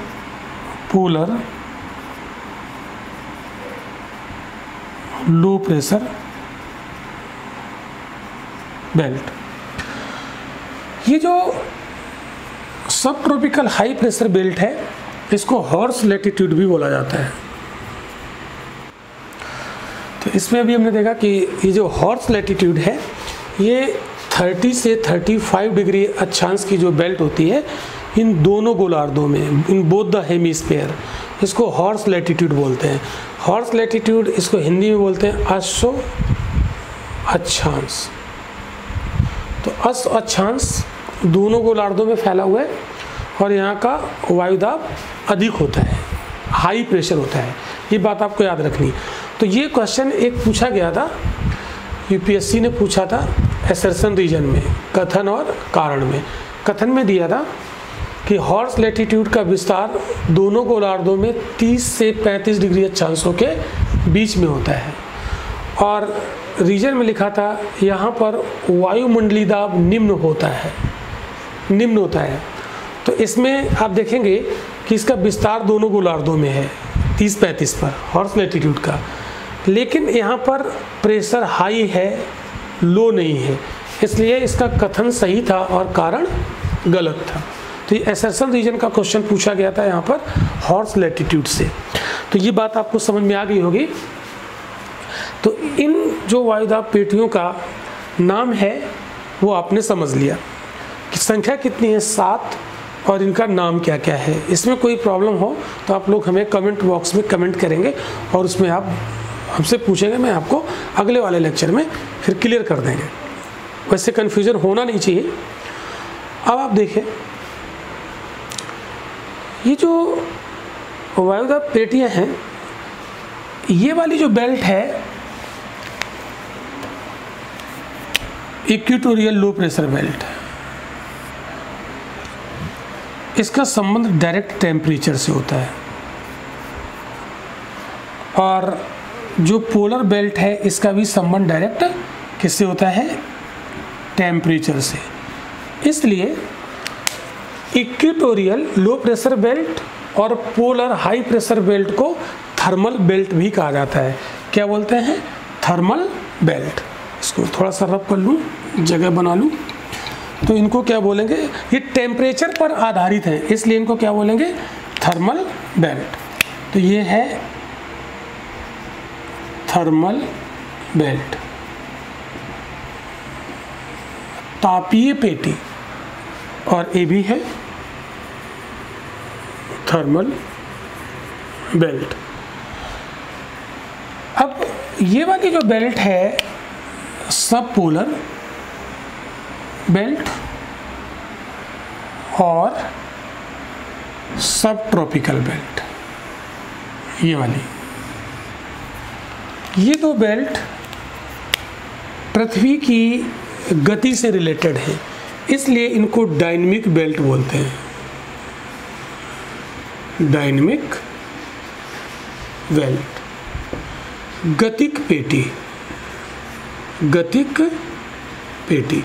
पोलर लो प्रेशर बेल्ट। ये जो सब ट्रॉपिकल हाई प्रेशर बेल्ट है, इसको हॉर्स लैटिट्यूड भी बोला जाता है। तो इसमें अभी हमने देखा कि ये जो हॉर्स लैटिट्यूड है, ये 30 से 35 डिग्री अक्षांश की जो बेल्ट होती है, इन दोनों गोलार्धों में, इन बोथ द हेमिस्फीयर, इसको हॉर्स लैटिट्यूड बोलते हैं। हॉर्स लैटिट्यूड इसको हिंदी में बोलते हैं अश्व अक्षांश। तो अश्व अक्षांश दोनों गोलार्धों में फैला हुआ है, और यहाँ का वायुदाब अधिक होता है, हाई प्रेशर होता है। ये बात आपको याद रखनी। तो ये क्वेश्चन एक पूछा गया था, यूपीएससी ने पूछा था एसर्शन रीजन में, कथन और कारण में। कथन में दिया था कि हॉर्स लैटिट्यूड का विस्तार दोनों गोलार्धों में 30 से 35 डिग्री अक्षांशों के बीच में होता है, और रीजन में लिखा था यहाँ पर वायुमंडलीय दाब निम्न होता है। तो इसमें आप देखेंगे कि इसका विस्तार दोनों गोलार्धों में है, 30-35 पर हॉर्स लैटिट्यूड का, लेकिन यहाँ पर प्रेशर हाई है, लो नहीं है, इसलिए इसका कथन सही था और कारण गलत था। तो ये असर्शन रीजन का क्वेश्चन पूछा गया था यहाँ पर हॉर्स लैटिट्यूड से। तो ये बात आपको समझ में आ गई होगी। तो इन जो वायुदाब पेटियों का नाम है वो आपने समझ लिया कि संख्या कितनी है 7 और इनका नाम क्या क्या है। इसमें कोई प्रॉब्लम हो तो आप लोग हमें कमेंट बॉक्स में कमेंट करेंगे और उसमें आप हमसे पूछेंगे, मैं आपको अगले वाले लेक्चर में फिर क्लियर कर देंगे। वैसे कन्फ्यूजन होना नहीं चाहिए। अब आप देखिए, ये जो वायुदाब पेटियां हैं, ये वाली जो बेल्ट है इक्वेटोरियल लो प्रेशर बेल्ट, इसका संबंध डायरेक्ट टेम्परेचर से होता है, और जो पोलर बेल्ट है इसका भी संबंध डायरेक्ट किससे होता है? टेम्परेचर से। इसलिए इक्वेटोरियल लो प्रेशर बेल्ट और पोलर हाई प्रेशर बेल्ट को थर्मल बेल्ट भी कहा जाता है। क्या बोलते हैं? Thermal belt. इसको थोड़ा सा रब कर लूँ, जगह बना लूँ, तो इनको क्या बोलेंगे? ये टेम्परेचर पर आधारित है, इसलिए इनको क्या बोलेंगे? Thermal belt. तो ये है थर्मल बेल्ट। तापीय पेटी, और ये भी है थर्मल बेल्ट। अब ये वाली जो बेल्ट है सब पोलर बेल्ट और सब ट्रॉपिकल बेल्ट, ये वाली, ये दो बेल्ट पृथ्वी की गति से रिलेटेड है, इसलिए इनको डायनेमिक बेल्ट बोलते हैं। डायनेमिक बेल्ट, गतिक पेटी, गतिक पेटी।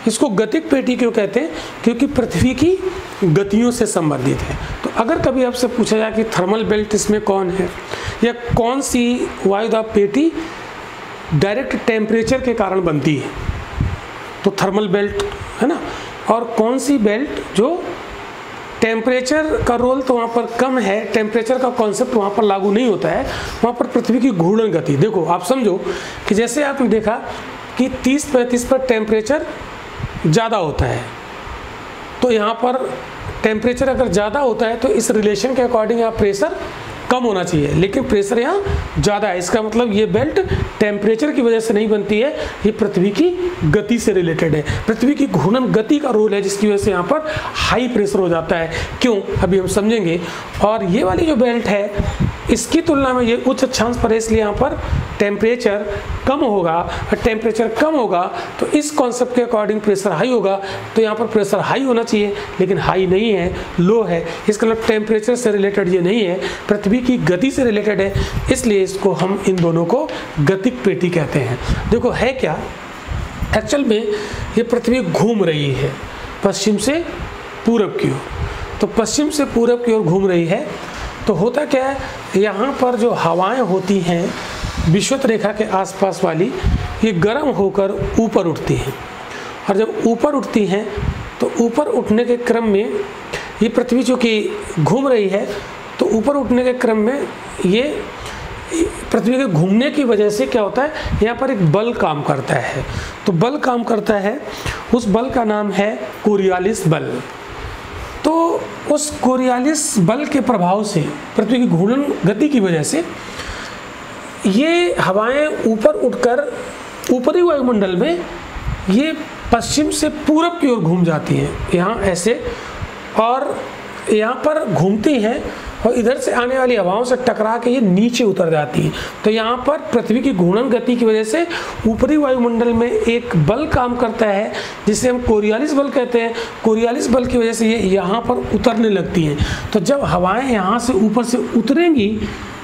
इसको गतिक पेटी क्यों कहते हैं? क्योंकि पृथ्वी की गतियों से संबंधित है। तो अगर कभी आपसे पूछा जाए कि थर्मल बेल्ट इसमें कौन है, या कौन सी वायुदाब पेटी डायरेक्ट टेम्परेचर के कारण बनती है, तो थर्मल बेल्ट है ना, और कौन सी बेल्ट जो टेम्परेचर का रोल तो वहाँ पर कम है, टेम्परेचर का कॉन्सेप्ट वहाँ पर लागू नहीं होता है, वहाँ पर पृथ्वी की घूर्णन गति। देखो आप समझो कि जैसे आपने देखा कि 30-35 पर टेम्परेचर ज़्यादा होता है, तो यहाँ पर टेम्परेचर अगर ज़्यादा होता है तो इस रिलेशन के अकॉर्डिंग यहाँ प्रेशर कम होना चाहिए, लेकिन प्रेशर यहाँ ज़्यादा है। इसका मतलब ये बेल्ट टेम्परेचर की वजह से नहीं बनती है, ये पृथ्वी की गति से रिलेटेड है। पृथ्वी की घूर्णन गति का रोल है, जिसकी वजह से यहाँ पर हाई प्रेशर हो जाता है। क्यों, अभी हम समझेंगे। और ये वाली जो बेल्ट है इसकी तुलना में ये उच्च अक्षांश पर है, इसलिए यहाँ पर टेम्परेचर कम होगा, और टेम्परेचर कम होगा तो इस कॉन्सेप्ट के अकॉर्डिंग प्रेशर हाई होगा। तो यहाँ पर प्रेशर हाई होना चाहिए, लेकिन हाई नहीं है, लो है। इसका मतलब टेम्परेचर से रिलेटेड ये नहीं है, पृथ्वी की गति से रिलेटेड है, इसलिए इसको हम इन दोनों को गतिक पेटी कहते हैं। देखो है क्या, एक्चुअल में ये पृथ्वी घूम रही है पश्चिम से पूरब की ओर, तो पश्चिम से पूरब की ओर घूम रही है। तो होता क्या है, यहाँ पर जो हवाएं होती हैं विषुवत रेखा के आसपास वाली, ये गर्म होकर ऊपर उठती हैं, और जब ऊपर उठती हैं तो ऊपर उठने के क्रम में ये पृथ्वी जो कि घूम रही है, तो ऊपर उठने के क्रम में ये पृथ्वी के घूमने की वजह से क्या होता है, यहाँ पर एक बल काम करता है। तो बल काम करता है, उस बल का नाम है कोरियालिस बल। तो उस कोरियालिस बल के प्रभाव से, पृथ्वी की घूर्णन गति की वजह से, ये हवाएं ऊपर उठकर ऊपरी वायुमंडल में ये पश्चिम से पूरब की ओर घूम जाती हैं, यहाँ ऐसे, और यहाँ पर घूमती हैं और इधर से आने वाली हवाओं से टकरा के ये नीचे उतर जाती है। तो यहाँ पर पृथ्वी की घूर्णन गति की वजह से ऊपरी वायुमंडल में एक बल काम करता है, जिसे हम कोरियालिस बल कहते हैं। कोरियालिस बल की वजह से ये यहाँ पर उतरने लगती हैं। तो जब हवाएं यहाँ से ऊपर से उतरेंगी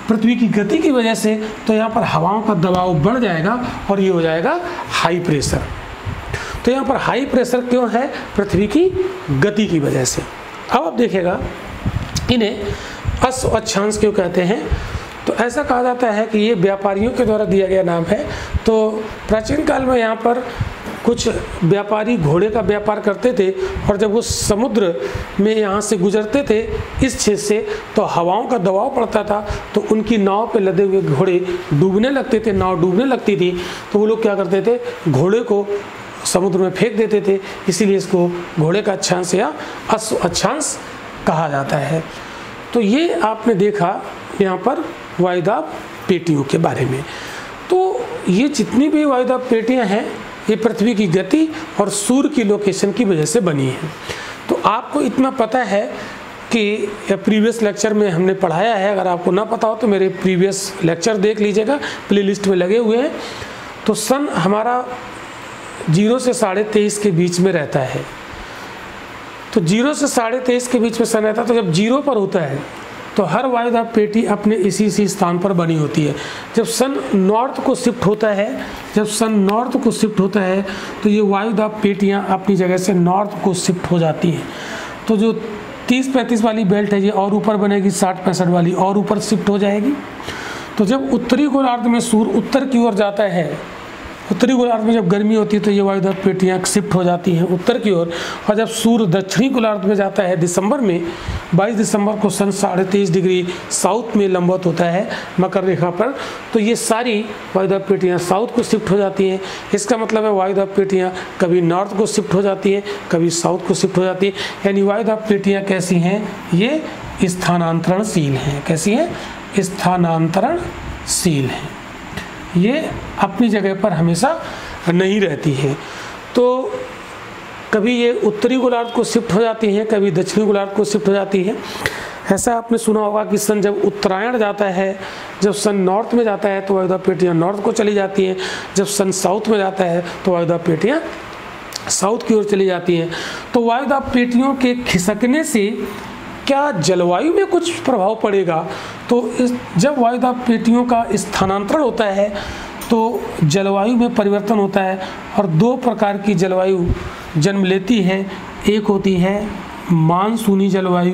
पृथ्वी की गति की वजह से, तो यहाँ पर हवाओं का दबाव बढ़ जाएगा और ये हो जाएगा हाई प्रेशर। तो यहाँ पर हाई प्रेशर क्यों है? पृथ्वी की गति की वजह से। अब आप देखिएगा, इन्हें अश्व अक्षांश क्यों कहते हैं? तो ऐसा कहा जाता है कि ये व्यापारियों के द्वारा दिया गया नाम है। तो प्राचीन काल में यहाँ पर कुछ व्यापारी घोड़े का व्यापार करते थे और जब वो समुद्र में यहाँ से गुजरते थे इस क्षेत्र से, तो हवाओं का दबाव पड़ता था, तो उनकी नाव पे लदे हुए घोड़े डूबने लगते थे, नाव डूबने लगती थी, तो वो लोग क्या करते थे, घोड़े को समुद्र में फेंक देते थे। इसीलिए इसको घोड़े का अक्षांश या अश्व अक्षांश कहा जाता है। तो ये आपने देखा यहाँ पर वायुदाब पेटियों के बारे में। तो ये जितनी भी वायुदाब पेटियाँ हैं ये पृथ्वी की गति और सूर्य की लोकेशन की वजह से बनी है। तो आपको इतना पता है कि प्रीवियस लेक्चर में हमने पढ़ाया है, अगर आपको ना पता हो तो मेरे प्रीवियस लेक्चर देख लीजिएगा, प्लेलिस्ट में लगे हुए हैं। तो सन हमारा 0 से 23.5 के बीच में रहता है। तो 0 से 23.5 के बीच में सन रहता है। तो जब 0 पर होता है तो हर वायुदाब पेटी अपने इसी स्थान पर बनी होती है। जब सन नॉर्थ को शिफ्ट होता है, तो ये वायुदाब पेटियां अपनी जगह से नॉर्थ को शिफ्ट हो जाती हैं। तो जो 30-35 वाली बेल्ट है ये और ऊपर बनेगी, 60-65 वाली और ऊपर शिफ्ट हो जाएगी। तो जब उत्तरी गोलार्ध में सूर्य उत्तर की ओर जाता है, उत्तरी गोलार्ध में जब गर्मी होती है तो ये वायुदाब पेटियाँ शिफ्ट हो जाती हैं उत्तर की ओर। और जब सूर्य दक्षिणी गोलार्ध में जाता है दिसंबर में, 22 दिसंबर को सन 23.5 डिग्री साउथ में लंबवत होता है मकर रेखा पर, तो ये सारी वायुदाब पेटियाँ साउथ को शिफ्ट हो जाती हैं। इसका मतलब है वायुदाब पेटियाँ कभी नॉर्थ को शिफ्ट हो जाती हैं, कभी साउथ को शिफ्ट हो जाती हैं। यानी वायुदाब पेटियाँ कैसी हैं? ये स्थानांतरणशील हैं। कैसी हैं? स्थानांतरणशील हैं। ये अपनी जगह पर हमेशा नहीं रहती है। तो कभी ये उत्तरी गोलार्ध को शिफ्ट हो जाती हैं, कभी दक्षिणी गोलार्ध को शिफ्ट हो जाती है। ऐसा आपने सुना होगा कि सन जब उत्तरायण जाता है, जब सन नॉर्थ में जाता है तो वायुदाब पेटियाँ नॉर्थ को चली जाती हैं, जब सन साउथ में जाता है तो वायुदाब पेटियाँ साउथ की ओर चली जाती हैं। तो वायुदाब पेटियों के खिसकने से क्या जलवायु में कुछ प्रभाव पड़ेगा? तो जब वायुदाब पेटियों का स्थानांतरण होता है तो जलवायु में परिवर्तन होता है और 2 प्रकार की जलवायु जन्म लेती है। एक होती है मानसूनी जलवायु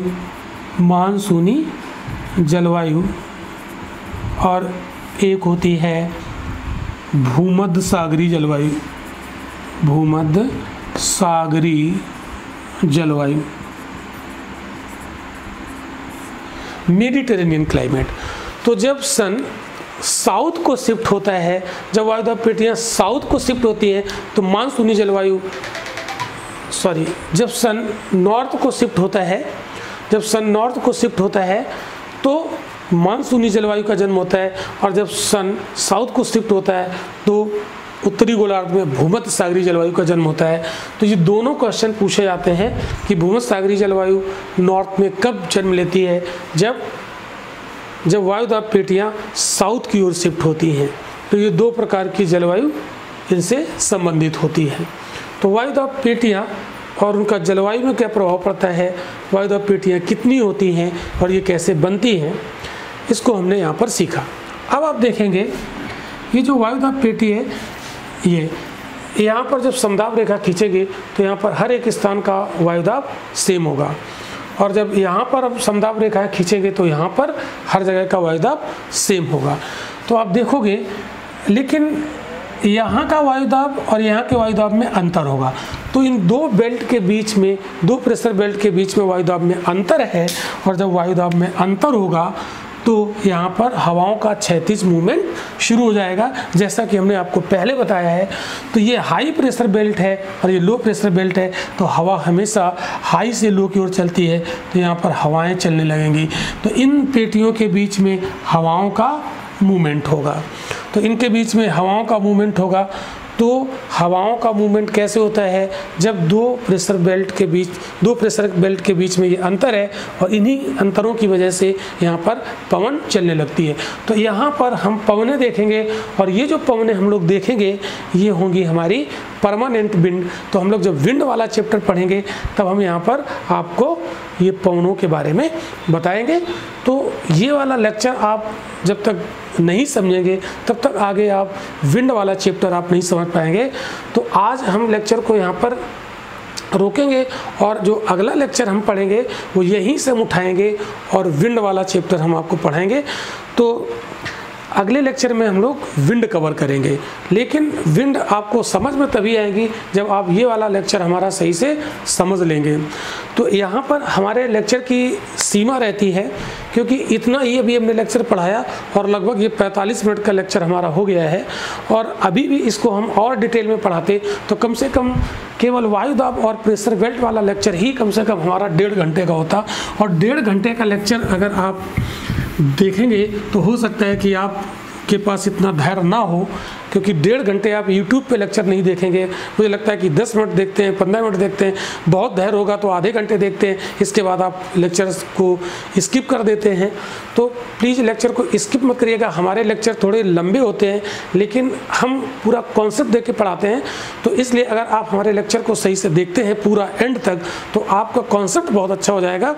और एक होती है भूमध्य सागरीय जलवायु, मेडिटेरेनियन क्लाइमेट। तो जब सन साउथ को शिफ्ट होता है, जब वायुदाब पेटियाँ साउथ को शिफ्ट होती हैं तो मानसूनी जलवायु, जब सन नॉर्थ को शिफ्ट होता है, तो मानसूनी जलवायु का जन्म होता है। और जब सन साउथ को शिफ्ट होता है तो उत्तरी गोलार्ध में भूमध्य सागरीय जलवायु का जन्म होता है। तो ये दोनों क्वेश्चन पूछे जाते हैं कि भूमध्य सागरीय जलवायु नॉर्थ में कब जन्म लेती है? जब वायुदाब पेटियाँ साउथ की ओर शिफ्ट होती हैं। तो ये 2 प्रकार की जलवायु इनसे संबंधित होती है। तो वायुदाब पेटियाँ और उनका जलवायु में क्या प्रभाव पड़ता है, वायुदाब पेटियाँ कितनी होती हैं और ये कैसे बनती हैं, इसको हमने यहाँ पर सीखा। अब आप देखेंगे ये जो वायुदाब पेटी है, ये यहाँ पर जब समदाब रेखा खींचेंगे तो यहाँ पर हर एक स्थान का वायुदाब सेम होगा, और जब यहाँ पर अब समदाब रेखा खींचेंगे तो यहाँ पर हर जगह का वायुदाब सेम होगा। तो आप देखोगे, लेकिन यहाँ का वायुदाब और यहाँ के वायुदाब में अंतर होगा। तो इन 2 बेल्ट के बीच में, 2 प्रेशर बेल्ट के बीच में वायुदाब में अंतर है, और जब वायुदाब में अंतर होगा तो यहाँ पर हवाओं का क्षैतिज मूवमेंट शुरू हो जाएगा, जैसा कि हमने आपको पहले बताया है। तो ये हाई प्रेशर बेल्ट है और ये लो प्रेशर बेल्ट है, तो हवा हमेशा हाई से लो की ओर चलती है, तो यहाँ पर हवाएं चलने लगेंगी। तो इन पेटियों के बीच में हवाओं का मूवमेंट होगा। तो इनके बीच में हवाओं का मूवमेंट होगा। तो हवाओं का मूवमेंट कैसे होता है? जब 2 प्रेशर बेल्ट के बीच में ये अंतर है, और इन्हीं अंतरों की वजह से यहाँ पर पवन चलने लगती है। तो यहाँ पर हम पवनें देखेंगे, और ये जो पवनें हम लोग देखेंगे ये होंगी हमारी परमानेंट विंड। तो हम लोग जब विंड वाला चैप्टर पढ़ेंगे तब हम यहाँ पर आपको ये पवनों के बारे में बताएंगे। तो ये वाला लेक्चर आप जब तक नहीं समझेंगे तब तक आगे आप विंड वाला चैप्टर आप नहीं समझ पाएंगे। तो आज हम लेक्चर को यहाँ पर रोकेंगे और जो अगला लेक्चर हम पढ़ेंगे वो यहीं से हम उठाएंगे और विंड वाला चैप्टर हम आपको पढ़ाएंगे। तो अगले लेक्चर में हम लोग विंड कवर करेंगे, लेकिन विंड आपको समझ में तभी आएगी जब आप ये वाला लेक्चर हमारा सही से समझ लेंगे। तो यहाँ पर हमारे लेक्चर की सीमा रहती है, क्योंकि इतना ही अभी हमने लेक्चर पढ़ाया और लगभग ये 45 मिनट का लेक्चर हमारा हो गया है, और अभी भी इसको हम और डिटेल में पढ़ाते तो कम से कम केवल वायु दाब और प्रेशर बेल्ट वाला लेक्चर ही कम से कम हमारा 1.5 घंटे का होता। और 1.5 घंटे का लेक्चर अगर आप देखेंगे तो हो सकता है कि आपके पास इतना धैर्य ना हो, क्योंकि 1.5 घंटे आप YouTube पे लेक्चर नहीं देखेंगे। मुझे लगता है कि 10 मिनट देखते हैं, 15 मिनट देखते हैं, बहुत धैर्य होगा तो आधे घंटे देखते हैं, इसके बाद आप लेक्चर्स को स्किप कर देते हैं। तो प्लीज़ लेक्चर को स्किप मत करिएगा। हमारे लेक्चर थोड़े लंबे होते हैं, लेकिन हम पूरा कॉन्सेप्ट दे के पढ़ाते हैं, तो इसलिए अगर आप हमारे लेक्चर को सही से देखते हैं पूरा एंड तक तो आपका कॉन्सेप्ट बहुत अच्छा हो जाएगा।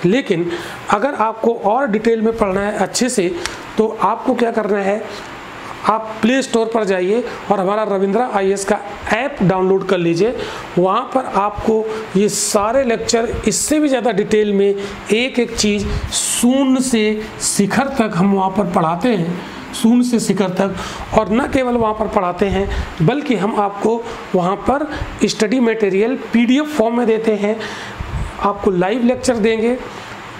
लेकिन अगर आपको और डिटेल में पढ़ना है अच्छे से, तो आपको क्या करना है, आप प्ले स्टोर पर जाइए और हमारा रविंद्रा IAS का ऐप डाउनलोड कर लीजिए। वहाँ पर आपको ये सारे लेक्चर इससे भी ज़्यादा डिटेल में एक एक चीज़ शून्य से शिखर तक हम वहाँ पर पढ़ाते हैं, शून्य से शिखर तक। और न केवल वहाँ पर पढ़ाते हैं, बल्कि हम आपको वहाँ पर स्टडी मटेरियल PDF फॉर्म में देते हैं, आपको लाइव लेक्चर देंगे,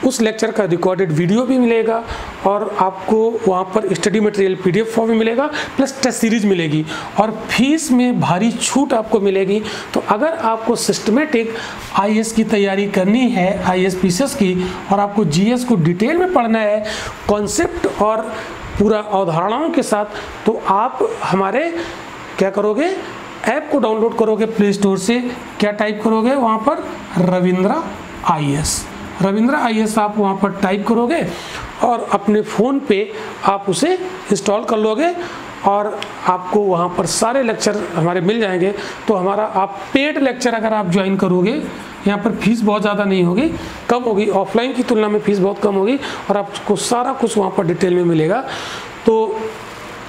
उस लेक्चर का रिकॉर्डेड वीडियो भी मिलेगा, और आपको वहाँ पर स्टडी मटेरियल PDF फॉर्म भी मिलेगा, प्लस टेस्ट सीरीज मिलेगी, और फीस में भारी छूट आपको मिलेगी। तो अगर आपको सिस्टमेटिक IAS की तैयारी करनी है, IAS PCS की, और आपको GS को डिटेल में पढ़ना है कॉन्सेप्ट और पूरा अवधारणाओं के साथ, तो आप हमारे क्या करोगे, ऐप को डाउनलोड करोगे प्ले स्टोर से। क्या टाइप करोगे वहाँ पर, रविंद्रा IAS आप वहाँ पर टाइप करोगे और अपने फ़ोन पे आप उसे इंस्टॉल कर लोगे, और आपको वहाँ पर सारे लेक्चर हमारे मिल जाएंगे। तो हमारा आप पेड लेक्चर अगर आप ज्वाइन करोगे, यहाँ पर फीस बहुत ज़्यादा नहीं होगी, कम होगी, ऑफलाइन की तुलना में फ़ीस बहुत कम होगी, और आपको सारा कुछ वहाँ पर डिटेल में मिलेगा। तो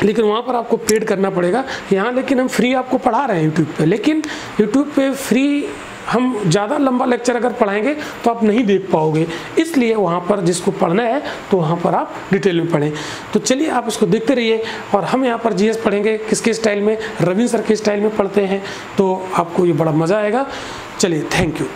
लेकिन वहाँ पर आपको पेड करना पड़ेगा। यहाँ लेकिन हम फ्री आपको पढ़ा रहे हैं यूट्यूब पे, लेकिन यूट्यूब पे फ्री हम ज़्यादा लंबा लेक्चर अगर पढ़ाएंगे तो आप नहीं देख पाओगे, इसलिए वहाँ पर जिसको पढ़ना है तो वहाँ पर आप डिटेल में पढ़ें। तो चलिए आप इसको देखते रहिए, और हम यहाँ पर GS पढ़ेंगे किसके स्टाइल में, रविंद्र सर के स्टाइल में पढ़ते हैं, तो आपको ये बड़ा मज़ा आएगा। चलिए, थैंक यू।